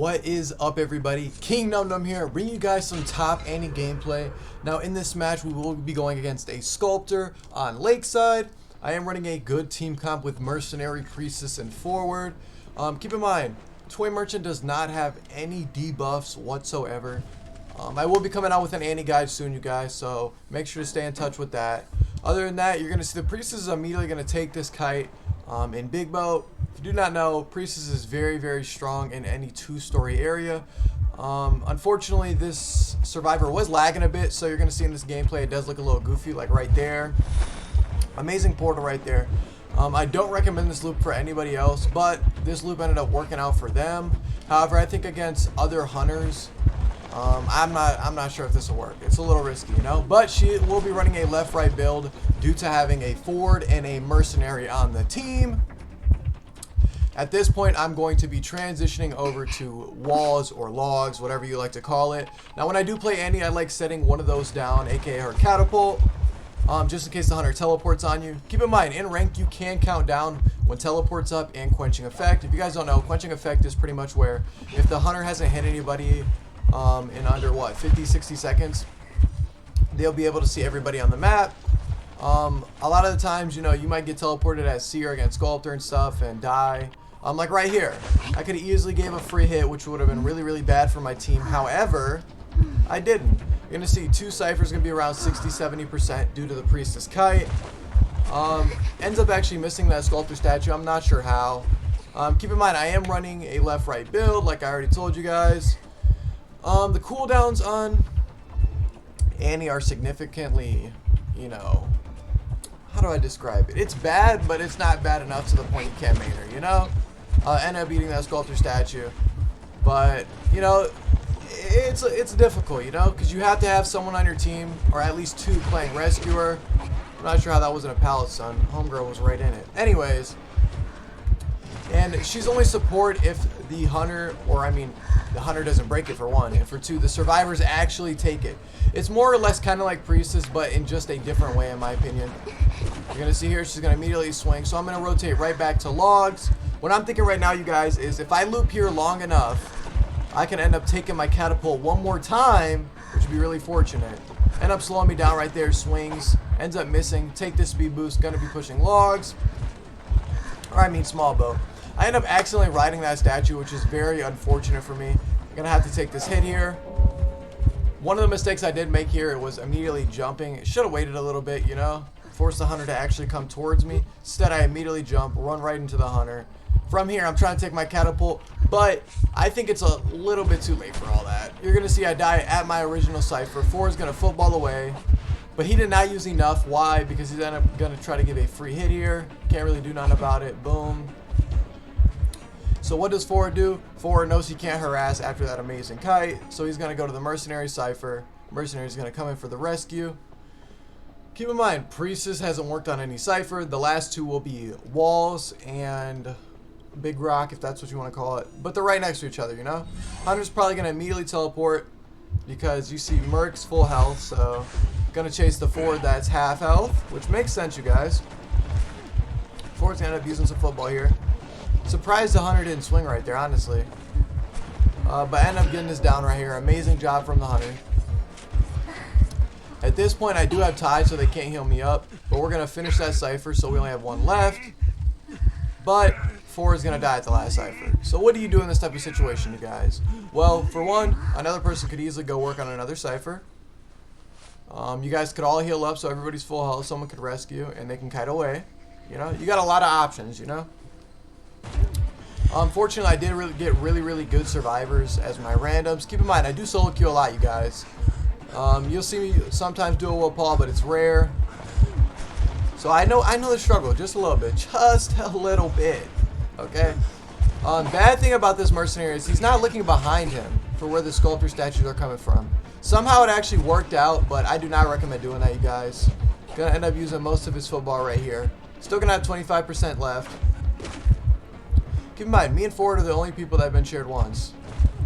What is up, everybody? King Num here, bringing you guys some top Annie gameplay. Now in this match we will be going against a sculptor on Lakeside. I am running a good team comp with Mercenary, Priestess, and Forward. Keep in mind, Toy Merchant does not have any debuffs whatsoever. I will be coming out with an Annie guide soon, you guys, so make sure to stay in touch with that. Other than that, you're going to see the Priestess is immediately going to take this kite in Big Boat. If you do not know, Priestess is very, very strong in any two-story area. Unfortunately, this Survivor was lagging a bit, so you're going to see in this gameplay it does look a little goofy, like right there. Amazing portal right there. I don't recommend this loop for anybody else, but this loop ended up working out for them. However, I think against other hunters, I'm not sure if this will work. It's a little risky, you know. But she will be running a left-right build due to having a Forward and a Mercenary on the team. At this point, I'm going to be transitioning over to walls or logs, whatever you like to call it. Now, when I do play Annie, I like setting one of those down, aka her catapult, just in case the hunter teleports on you. Keep in mind, in ranked, you can count down when teleports up and quenching effect. If you guys don't know, quenching effect is pretty much where if the hunter hasn't hit anybody in under, what, 50, 60 seconds, they'll be able to see everybody on the map. A lot of the times, you know, you might get teleported as Seer against Sculptor and stuff and die. Like right here, I could have easily gave a free hit, which would have been really, really bad for my team. However, I didn't. You're going to see two ciphers going to be around 60-70% due to the Priestess kite. Ends up actually missing that Sculptor statue. I'm not sure how. Keep in mind, I am running a left-right build, like I already told you guys. The cooldowns on Annie are significantly, you know, how do I describe it? It's bad, but it's not bad enough to the point you can't main her, you know? End up beating that Sculptor statue. But, you know, it's difficult, you know? Because you have to have someone on your team, or at least two playing Rescuer. I'm not sure how that wasn't a Pallet Son. Homegirl was right in it. Anyways. And she's only support if the hunter, or I mean, the hunter doesn't break it for one, and for two, the survivors actually take it. It's more or less kind of like Priestess, but in just a different way, in my opinion. You're going to see here, she's going to immediately swing, so I'm going to rotate right back to logs. What I'm thinking right now, you guys, is if I loop here long enough, I can end up taking my catapult one more time, which would be really fortunate. End up slowing me down right there, swings, ends up missing, take this speed boost, going to be pushing logs, or I mean small bow. I end up accidentally riding that statue, which is very unfortunate for me. I'm going to have to take this hit here. One of the mistakes I did make here was immediately jumping. Should have waited a little bit, you know, force the hunter to actually come towards me. Instead, I immediately jump, run right into the hunter. From here, I'm trying to take my catapult, but I think it's a little bit too late for all that. You're going to see I die at my original cipher. 4 is going to football away, but he did not use enough. Why? Because he's going to try to give a free hit here. Can't really do nothing about it. Boom. So what does Forward do? Forward knows he can't harass after that amazing kite, so he's going to go to the Mercenary cipher. Mercenary is going to come in for the rescue. Keep in mind, Priestess hasn't worked on any cipher. The last two will be walls and Big Rock, if that's what you want to call it. But they're right next to each other, you know? Hunter's probably going to immediately teleport because you see Merc's full health, so going to chase the Forward that's half health, which makes sense, you guys. Forward's going to end up using some football here. Surprised the hunter didn't swing right there, honestly. But I end up getting this down right here. Amazing job from the hunter. At this point, I do have ties, so they can't heal me up. But we're going to finish that cipher, so we only have one left. But 4 is going to die at the last cipher. So what do you do in this type of situation, you guys? Well, for one, another person could easily go work on another cipher. You guys could all heal up, so everybody's full health. Someone could rescue, and they can kite away. You know, you got a lot of options, you know? Unfortunately, I did get really good survivors as my randoms. Keep in mind, I do solo queue a lot, you guys. You'll see me sometimes do a will Paul, but it's rare. So I know the struggle just a little bit, okay? Bad thing about this Mercenary is he's not looking behind him for where the Sculptor statues are coming from. Somehow it actually worked out, but I do not recommend doing that, you guys. Gonna end up using most of his football right here. Still gonna have 25% left. Keep in mind, me and Forward are the only people that have been shared once.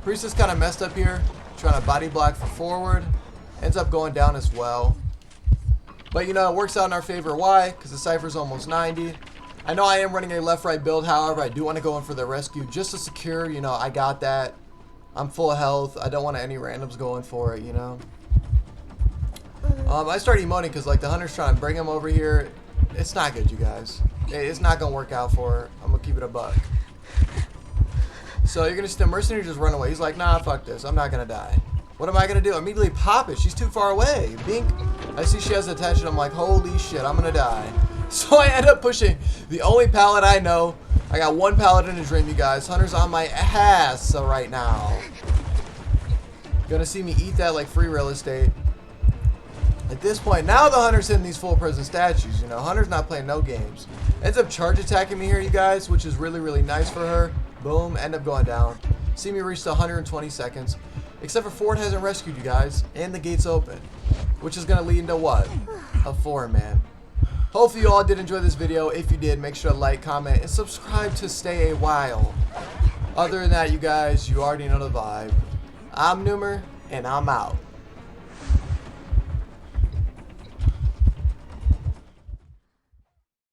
Priestess kind of messed up here, trying to body block for Forward. Ends up going down as well. But, you know, it works out in our favor. Why? Because the cipher's almost 90. I know I am running a left-right build. However, I do want to go in for the rescue just to secure, you know, I got that. I'm full health. I don't want any randoms going for it, you know. I start emoting because like the hunter's trying to bring him over here. It's not good, you guys. It's not gonna work out for her. I'm gonna keep it a buck. So you're gonna see the mercenary just run away. He's like, nah, fuck this. I'm not gonna die. What am I gonna do? Immediately pop it. She's too far away. Bink. I see she has attention. I'm like, holy shit, I'm gonna die. So I end up pushing the only pallet I know. I got one pallet in a dream, you guys. Hunter's on my ass right now. Gonna see me eat that like free real estate. At this point, now the hunter's hitting these full prison statues, you know. Hunter's not playing no games. Ends up charge attacking me here, you guys, which is really, really nice for her. Boom, end up going down. See me reach to 120 seconds. Except for Ford hasn't rescued you guys, and the gate's open. Which is gonna lead into what? A 4-man. Hopefully you all did enjoy this video. If you did, make sure to like, comment, and subscribe to stay a while. Other than that, you guys, you already know the vibe. I'm Noomer, and I'm out.